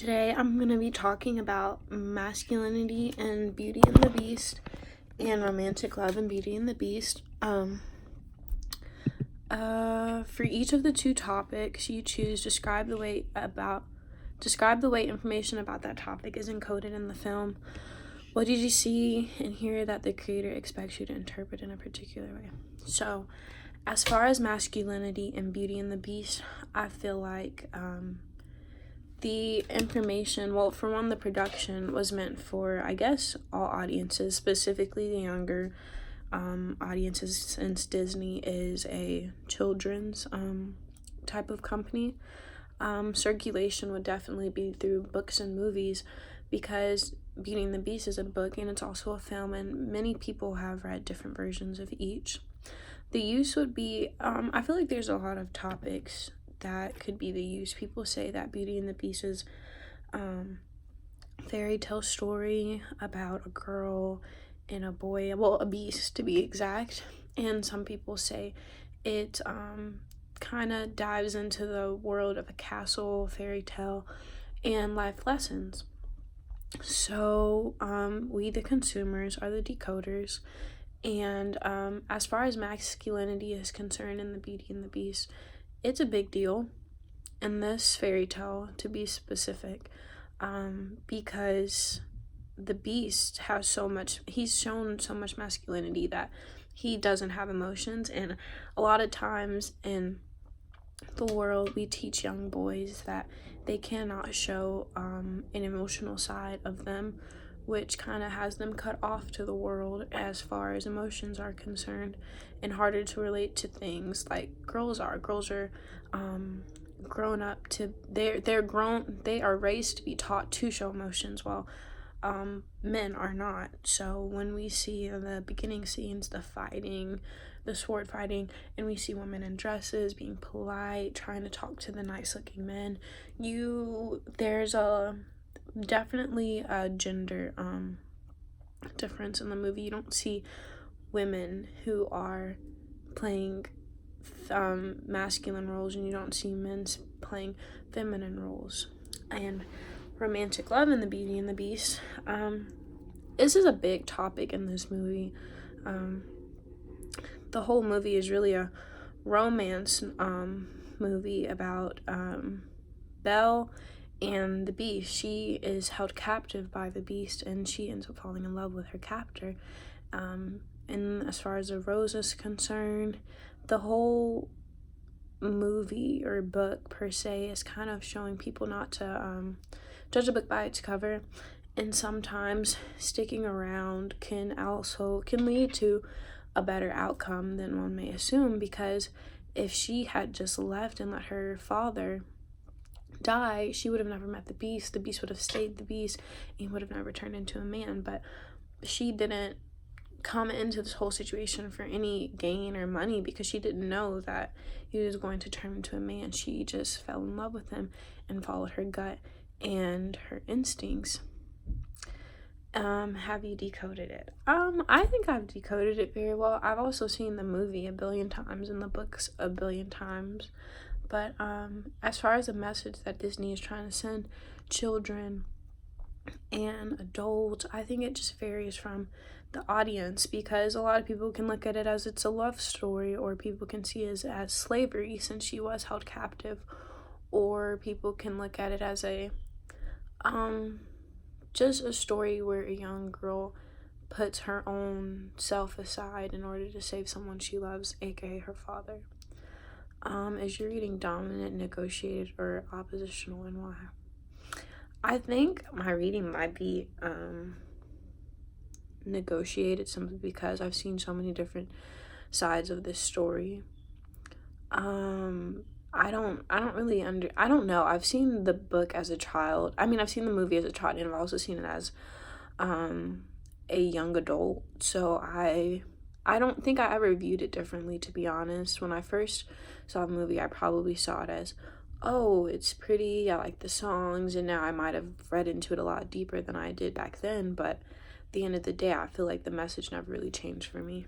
Today I'm going to be talking about masculinity and Beauty and the Beast and romantic love and Beauty and the Beast. For each of the two topics you choose, describe the way information about that topic is encoded in the film. What did you see and hear that the creator expects you to interpret in a particular way? So, as far as masculinity and Beauty and the Beast, I feel like the information, well, for one, the production was meant for, I guess, all audiences, specifically the younger audiences, since Disney is a children's type of company. Circulation would definitely be through books and movies, because Beauty and the Beast is a book and it's also a film, and many people have read different versions of each. The use would be, I feel like there's a lot of topics that could be the use. People say that Beauty and the Beast is fairy tale story about a girl and a boy, well, a beast to be exact. And some people say it kind of dives into the world of a castle, fairy tale, and life lessons. So we, the consumers, are the decoders. And as far as masculinity is concerned in the Beauty and the Beast, it's a big deal in this fairy tale, to be specific, because the Beast he's shown so much masculinity that he doesn't have emotions. And a lot of times in the world, we teach young boys that they cannot show an emotional side of them, which kind of has them cut off to the world as far as emotions are concerned, and harder to relate to things like girls are. Girls are grown up to, they are raised to be taught to show emotions, while men are not. So when we see in the beginning scenes the sword fighting, and we see women in dresses being polite, trying to talk to the nice looking men, there's definitely a gender difference in the movie. You don't see women who are playing masculine roles, and you don't see men playing feminine roles. And romantic love in the Beauty and the Beast, this is a big topic in this movie. The whole movie is really a romance movie about Belle and the Beast. She is held captive by the Beast, and she ends up falling in love with her captor. And as far as the rose is concerned, the whole movie or book per se is kind of showing people not to judge a book by its cover, and sometimes sticking around can lead to a better outcome than one may assume, because if she had just left and let her father die, she would have never met the Beast. The Beast would have stayed the Beast and would have never turned into a man. But she didn't come into this whole situation for any gain or money, because she didn't know that he was going to turn into a man. She just fell in love with him and followed her gut and her instincts. Have you decoded it? I think I've decoded it very well. I've also seen the movie 1 billion times and the books 1 billion times. But as far as the message that Disney is trying to send children and adults, I think it just varies from the audience, because a lot of people can look at it as it's a love story, or people can see it as slavery since she was held captive, or people can look at it as a just a story where a young girl puts her own self aside in order to save someone she loves, aka her father. Is your reading dominant, negotiated, or oppositional, and why? I think my reading might be negotiated, simply because I've seen so many different sides of this story. I don't know. I've seen the book as a child. I mean, I've seen the movie as a child, and I've also seen it as a young adult. So I don't think I ever viewed it differently, to be honest. When I first saw the movie, I probably saw it as, oh, it's pretty, I like the songs, and now I might have read into it a lot deeper than I did back then. But at the end of the day, I feel like the message never really changed for me.